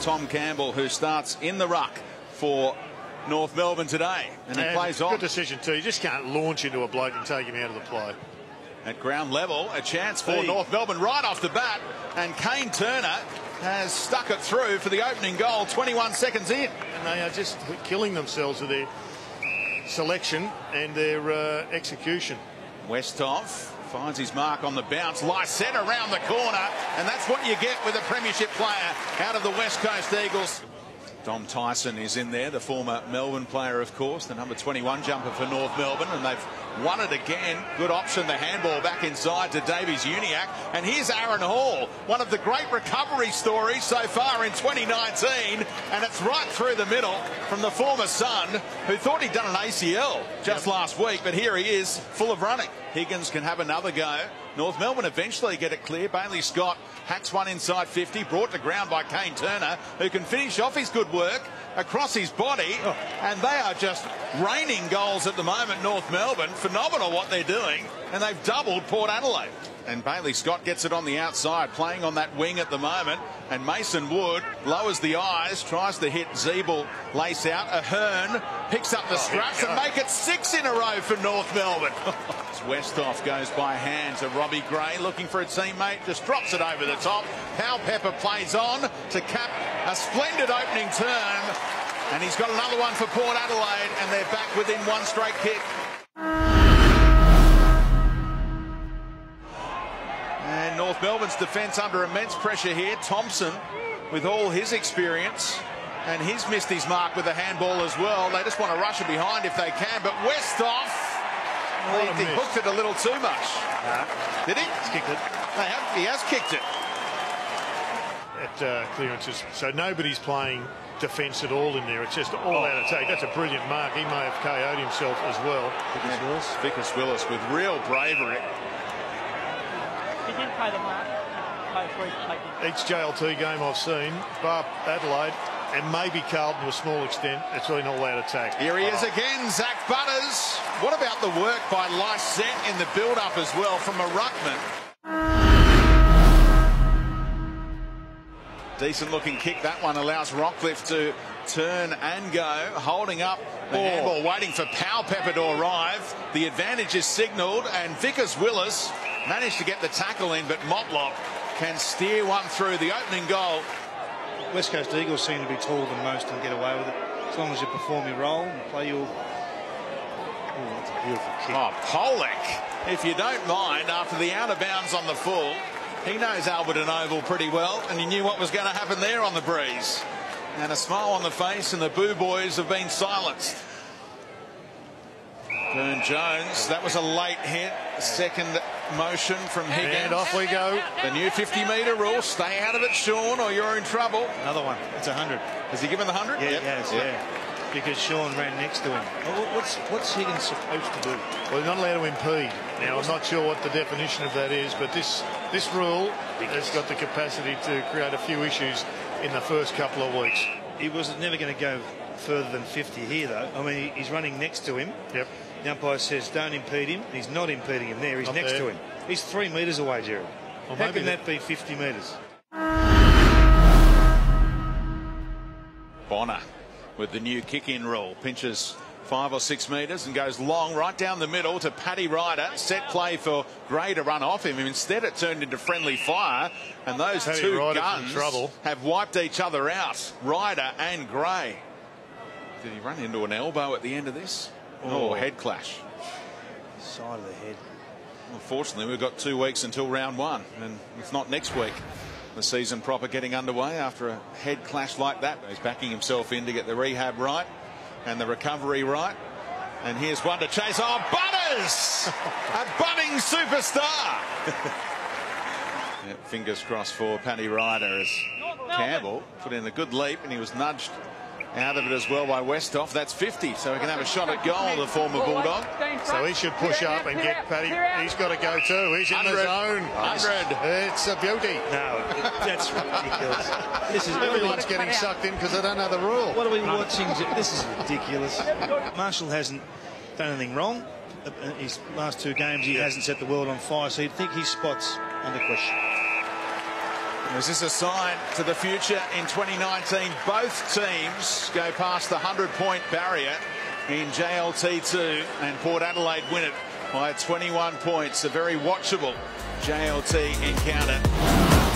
Tom Campbell, who starts in the ruck for North Melbourne today. And he plays on. Good decision too. You just can't launch into a bloke and take him out of the play. At ground level, a chance for North Melbourne right off the bat. And Kane Turner has stuck it through for the opening goal 21 seconds in. And they are just killing themselves with their selection and their execution. Westhoff finds his mark on the bounce. Lysette around the corner. And that's what you get with a premiership player out of the West Coast Eagles. Dom Tyson is in there, the former Melbourne player, of course, the number 21 jumper for North Melbourne, and they've won it again. Good option, the handball back inside to Davies Uniacke. And here's Aaron Hall, one of the great recovery stories so far in 2019, and it's right through the middle from the former Sun, who thought he'd done an ACL just last week, but here he is, full of running. Higgins can have another go. North Melbourne eventually get it clear. Bailey Scott hacks one inside 50, brought to ground by Kane Turner, who can finish off his good work across his body. And they are just raining goals at the moment, North Melbourne. Phenomenal what they're doing, and they've doubled Port Adelaide. And Bailey Scott gets it on the outside, playing on that wing at the moment. And Mason Wood lowers the eyes, tries to hit Zeeble lace out. Ahern picks up the scraps and make it 6 in a row for North Melbourne. Westhoff goes by hand to Robbie Gray, looking for a teammate, just drops it over the top. Powell Pepper plays on to cap a splendid opening term. And he's got another one for Port Adelaide, and they're back within one straight kick. And North Melbourne's defence under immense pressure here. Thompson, with all his experience, and he's missed his mark with the handball as well. They just want to rush it behind if they can, but Westhoff, he hooked it a little too much. Did he? He's kicked it. He has kicked it. At clearances, so nobody's playing defence at all in there. It's just all out attack. That's a brilliant mark. He may have KO'd himself as well. Vickers Willis with real bravery. He didn't play the mark. Each JLT game I've seen, bar Adelaide and maybe Carlton to a small extent, it's really not all out attack. Here he is again, Zach Butters. What about the work by Lysette in the build-up as well from a ruckman? Decent looking kick. That one allows Rockcliffe to turn and go, holding up the handball, waiting for Powell Pepper to arrive. The advantage is signalled, and Vickers Willis managed to get the tackle in, but Motlop can steer one through. The opening goal. West Coast Eagles seem to be taller than most and get away with it. As long as you perform your role and play your... Oh, that's a beautiful kick. Oh, Pollock, if you don't mind, after the out of bounds on the full, he knows Alberton Oval pretty well, and he knew what was going to happen there on the breeze. And a smile on the face, and the Boo Boys have been silenced. Burn-Jones, that was a late hit. Second motion from Higgins. And off we go. The new 50-metre rule. Stay out of it, Sean, or you're in trouble. Another one. It's 100. Has he given the 100? Yeah, he has, yeah. Because Sean ran next to him. What's Higgins supposed to do? Well, they're not allowed to impede. Now, I'm not sure what the definition of that is, but this rule has got the capacity to create a few issues in the first couple of weeks. He was never going to go further than 50 here, though. I mean, he's running next to him. Yep. The umpire says don't impede him. He's not impeding him there. He's next to him. He's 3 metres away, Jared. Well, how can that be 50 metres? Bonner with the new kick-in rule. Pinches 5 or 6 metres and goes long right down the middle to Paddy Ryder. Set play for Gray to run off him. Instead, it turned into friendly fire, and those two guns have wiped each other out. Ryder and Gray. Did he run into an elbow at the end of this? Oh, head clash. Side of the head. Unfortunately, we've got 2 weeks until round 1, and if not next week, the season proper getting underway after a head clash like that. He's backing himself in to get the rehab right and the recovery right. And here's one to chase. Oh, Butters! A budding superstar! Yeah, fingers crossed for Paddy Ryder as Campbell put in a good leap, and he was nudged out of it as well by Westhoff. That's 50, so he can have a shot at goal, the former Bulldog. So he should push up and get Paddy. He's got to go too. He's in the zone. 100. It's a beauty. No, that's ridiculous. This is everyone's getting sucked in because they don't know the rule. What are we watching? This is ridiculous. Marshall hasn't done anything wrong. In his last 2 games, he hasn't set the world on fire, so you'd think his spot's under question. Is this a sign to the future in 2019? Both teams go past the 100-point barrier in JLT2, and Port Adelaide win it by 21 points. A very watchable JLT encounter.